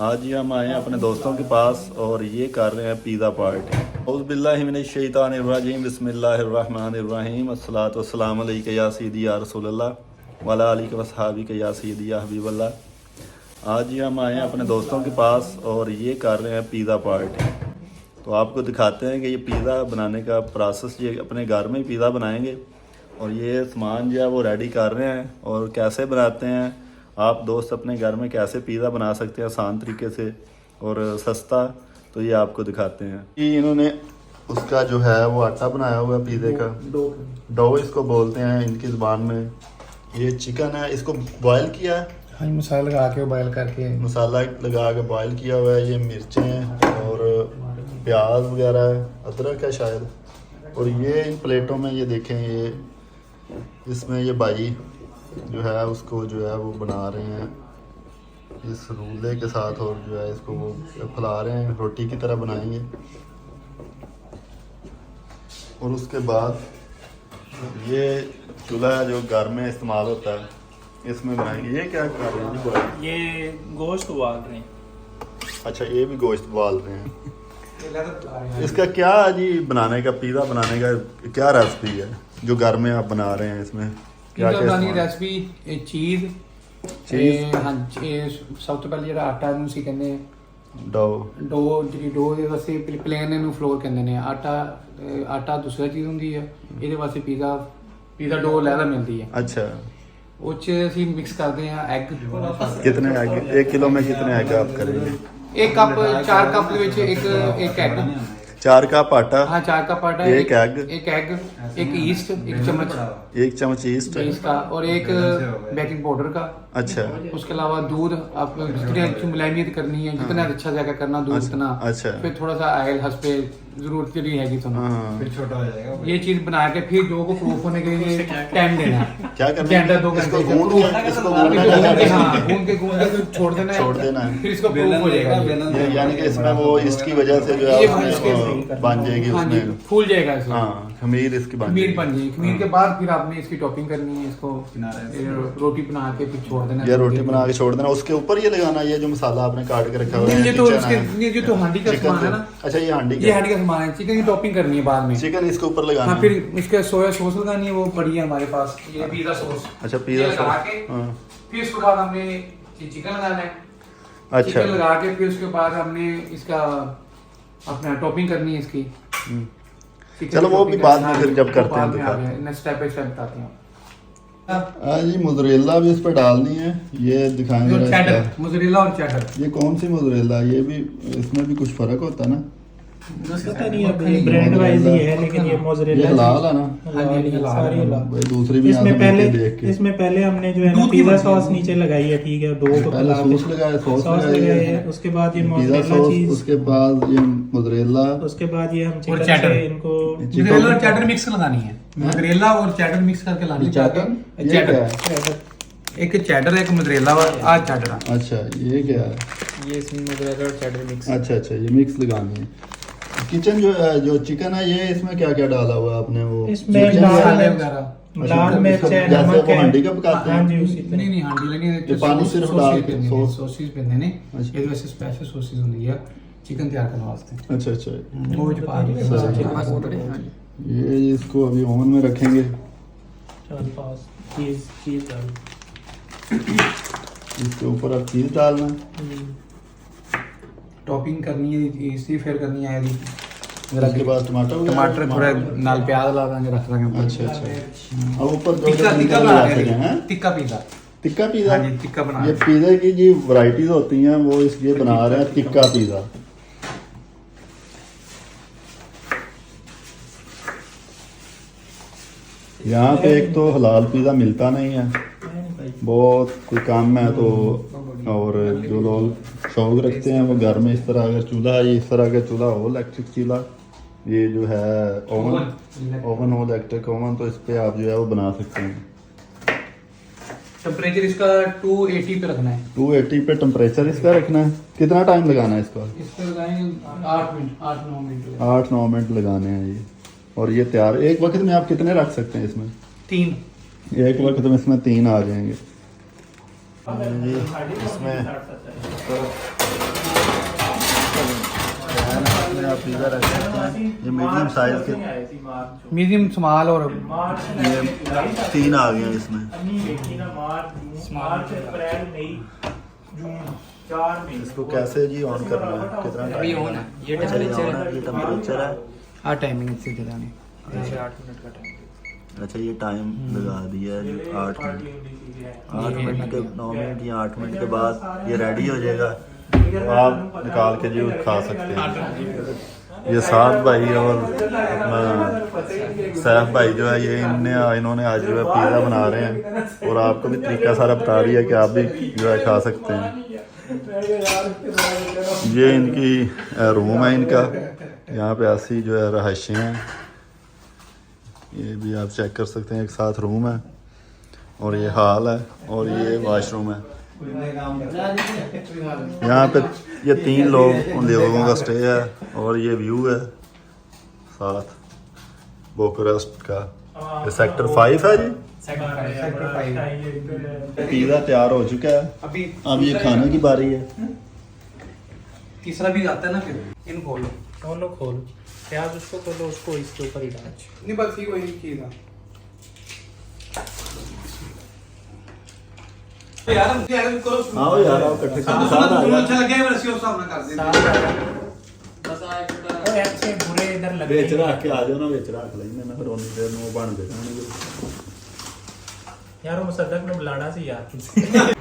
आज ही हम आए हैं अपने दोस्तों के पास और ये कर रहे हैं पिज़्ज़ा पार्टी। औज़ुबिल्लाहिमिनश्शैतानिर्रजीम बिस्मिल्लाहिर्रहमानिर्रहीम अस्सलातु वस्सलामु अलैका या सय्यदी या रसूलल्लाह वअला आलिका वस्सहाबिका या सय्यदी या हबीबल्लाह। आज ही हम आए हैं अपने दोस्तों के पास और ये कर रहे हैं पिज़्ज़ा पार्टी। तो आपको दिखाते हैं कि ये पिज़्ज़ा बनाने का प्रोसेस, ये अपने घर में ही पिज़्ज़ा बनाएंगे और ये सामान जो है वो रेडी कर रहे हैं और कैसे बनाते हैं आप दोस्त अपने घर में कैसे पिज़्ज़ा बना सकते हैं आसान तरीके से और सस्ता, तो ये आपको दिखाते हैं। ये इन्होंने उसका जो है वो आटा बनाया हुआ है पिज़्ज़े का, डो इसको बोलते हैं इनकी ज़ुबान में। ये चिकन है, इसको बॉयल किया है, हाँ मसाला लगा के बॉयल करके, मसाला लगा के बॉयल किया हुआ है। ये मिर्चें हैं और प्याज वगैरह है, अदरक है शायद। और ये इन प्लेटों में ये देखें, ये इसमें ये भाई जो है उसको जो है वो बना रहे हैं इस रूले के साथ और जो है इसको वो फैला रहे हैं, रोटी की तरह बनाएंगे। और उसके बाद ये चूल्हा जो घर में इस्तेमाल होता है इसमें बनाएंगे। ये क्या कर रहे हैं जी? ये गोश्त उबाल रहे हैं। अच्छा, ये भी गोश्त उबाल रहे हैं। इसका क्या जी बनाने का, पिज़्ज़ा बनाने का क्या रेसिपी है जो घर में आप बना रहे हैं? इसमें क्या क्या रेसिपी? चीज़ हाँ, सब तो पहले जो आटा उसी कहते हैं डो जी, डो ਦੇ ਵਾਸਤੇ ਪਲੇਨ ਇਹਨੂੰ ਫਲੋਰ ਕਹਿੰਦੇ ਨੇ। ਆਟਾ ਦੂਸਰਾ ਚੀਜ਼ ਹੁੰਦੀ ਹੈ, ਇਹਦੇ ਵਾਸਤੇ पिज़्ज़ा डो ਲੈਦਾ ਮਿਲਦੀ ਹੈ। अच्छा, ਉਹ ਚ ਅਸੀਂ ਮਿਕਸ ਕਰਦੇ ਹਾਂ ਐਗ। कितने एग? 1 किलो में कितने एग आप करेंगे? 1 कप 4 कप ਦੇ ਵਿੱਚ एक एग। 4 कप आटा। हाँ, 4 कप आटा, एक एग, एक ईस्ट, 1 चम्मच ईस्ट का, और एक बेकिंग पाउडर का। अच्छा, उसके अलावा दूध, आप जितनी अच्छी मुलायमियत करनी है, जितना अच्छा जाएगा करना दूध उतना। अच्छा, फिर थोड़ा सा ऑयल हंस पे जरूरत नहीं है कि फिर छोटा हो जाएगा। ये चीज बना के फिर डो को प्रूफ होने के लिए टाइम देना है। क्या करना है? 2 घंटे गूंद के छोड़ देना है, फिर इसको प्रूफ हो जाएगा। यानी कि इसमें वो ईस्ट की वजह से जो है बन जाएगी, उसमें फूल जाएगा। हाँ, खमीर इसकी बन जाएगी। खमीर के बाद फिर आपने इसकी टॉपिंग करनी है, इसको रोटी बना के फिर छोड़ देना। ये रोटी बना के छोड़ देना, उसके ऊपर ये लगाना, ये जो मसाला आपने काट के रखा हुआ है। ये तो हांडी का सामान है ना। अच्छा, ये हांडी का सामान है। चिकन की टॉपिंग करनी है बाद में, चिकन इसके ऊपर लगाना। हाँ, फिर इसके सोया सॉस लगानी है, वो पड़ी है हमारे पास, ये पिज़्ज़ा सॉस। अच्छा, पिज़्ज़ा सॉस। फिर उसके बाद हमने चिकन लगाना है। अच्छा, चिकन लगा के फिर उसके बाद हमने इसका अपना टॉपिंग करनी है इसकी। चलो वो भी बाद में फिर जब करते हैं तो स्टेप बाय स्टेप बताते हैं। जी मोज़रेला भी इस पर डालनी है, ये दिखाएंगे। मोज़रेला और चेडर, ये कौन सी मोज़रेला? ये भी, इसमें भी कुछ फर्क होता है ना? पता नहीं है, ब्रांड वाइज ही है, लेकिन ये मोज़रेला हलाल है ना? सारी हलाल। दूसरी भी इसमें पहले हमने जो है ना पिज़्ज़ा सॉस नीचे लगाई है, ठीक है, दो को पहले सॉस लगाया है, उसके बाद ये पिज़्ज़ा सॉस, उसके बाद ये मोज़रेला, उसके बाद ये हम चिकन से इनको मोज़रेला और चेडर मिक्स लगानी है। मोज़रेला और चेडर मिक्स करके लानी है। चेडर, एक चेडर, एक मोज़रेला और आज चेडर। अच्छा, ये क्या है? ये इसमें मोज़रेला और चेडर मिक्स। अच्छा, ये मिक्स लगानी है। किचन जो चिकन है, ये इसमें क्या क्या डाला हुआ है आपने? वो इसमें लाल मिर्च है, नमक है। हांडी का पकाते हैं? हाँ जी, उसी नहीं हांडी लगी, पानी सिर्फ डाल के सॉसेस पेंदे ने। ये वैसे स्पेशल सॉसेस होंदी है चिकन तैयार करने वास्ते। अच्छा, वो जो पा ये इसको अभी ओवन में रखेंगे। चीज़ डाल, इसके ऊपर अब चीज़ डालना, टॉपिंग करनी है, इसी फिर करनी है। उसके बाद टमाटर थोड़ा नाल प्याज ला देंगे, रख देंगे। अच्छा, अब ऊपर टिक्का पिज़्ज़ा। हाँ जी, टिक्का बना। ये पिज़्ज़ा की जो वैरायटीज होती हैं वो इसलिए बना रहे हैं टिक्का पिज़्ज़ा। यहाँ पे एक तो हलाल पिज़्ज़ा मिलता नहीं है, बहुत कोई काम में है तो, और जो लोग शौक रखते हैं वो घर में इस तरह का चूल्हा, इस तरह का चूल्हा हो, इलेक्ट्रिक चूल्हा, ये जो है ओवन हो, इलेक्ट्रिक ओवन, तो इस पे आप जो है वो बना सकते हैं। टेम्परेचर इसका 280 पे रखना है। 280 पे टेम्परेचर इसका रखना है। कितना टाइम लगाना है इसका? इसको लगाएंगे 8-9 मिनट। 8-9 मिनट लगाने हैं ये। और ये तैयार, एक वक्त में आप कितने रख सकते हैं इसमें? 3। एक वक्त में इसमें 3 आ जाएंगे। इसमें पिज़्ज़ा रख सकते हैं। ये मीडियम साइज़ के, मीडियम स्मॉल और ये 3 आ गए हैं इसमें। इसको कैसे जी ऑन करना है, कितना अभी टाइम ऑन है, ये अच्छा, ये on है, ये टेम्परेचर है। हाँ टाइमिंग इससे ज़्यादा नहीं। अच्छा ये टाइम लगा दिया है 8 मिनट, 8 मिनट के 9 मिनट या 8 मिनट के बाद ये रेडी हो जाएगा, तो आप निकाल के जी खा सकते हैं। ये साथ भाई और अपना सैफ भाई जो है ये इन्होंने आज जो है पिज़्ज़ा बना रहे हैं और आपको भी तरीका सारा बता दिया कि आप भी जो है खा सकते हैं। ये इनकी रूम है इनका, यहाँ पे ऐसी जो है रहायशें हैं, ये भी आप चेक कर सकते हैं, एक साथ रूम है और ये हॉल है और ये वॉशरूम है। यहाँ पे ये 3 लोगों का स्टे है और ये व्यू है साथ बोकरेस्ट का। ये सेक्टर 5 है जी। पिज़्ज़ा तैयार हो चुका है, अब ये खाने की बारी है। तीसरा भी आता है ना, फिर इन खोलो, दोनों खोल प्याज, उसको खोलो, उसको इसके ऊपर ही डाल। नहीं बस ये वही चीज़ है यार। हम करो हाँ यार आप इकट्ठे खाने साथ आ अच्छा जाओ। लगे रसी उस सामने कर दे बस आए ओए अच्छे बुरे इधर लगे ਵਿੱਚ ਰੱਖ ਕੇ ਆ ਜਾਓ ਨਾ, ਵਿੱਚ ਰੱਖ ਲੈਂਦੇ ਨਾ, ਫਿਰ ਉਨੀ ਦੇਰ ਨੂੰ ਉਹ ਬਣਦੇ ਰਹਿਣਗੇ। यार वो मुसद्दक ने बुलाना सी यार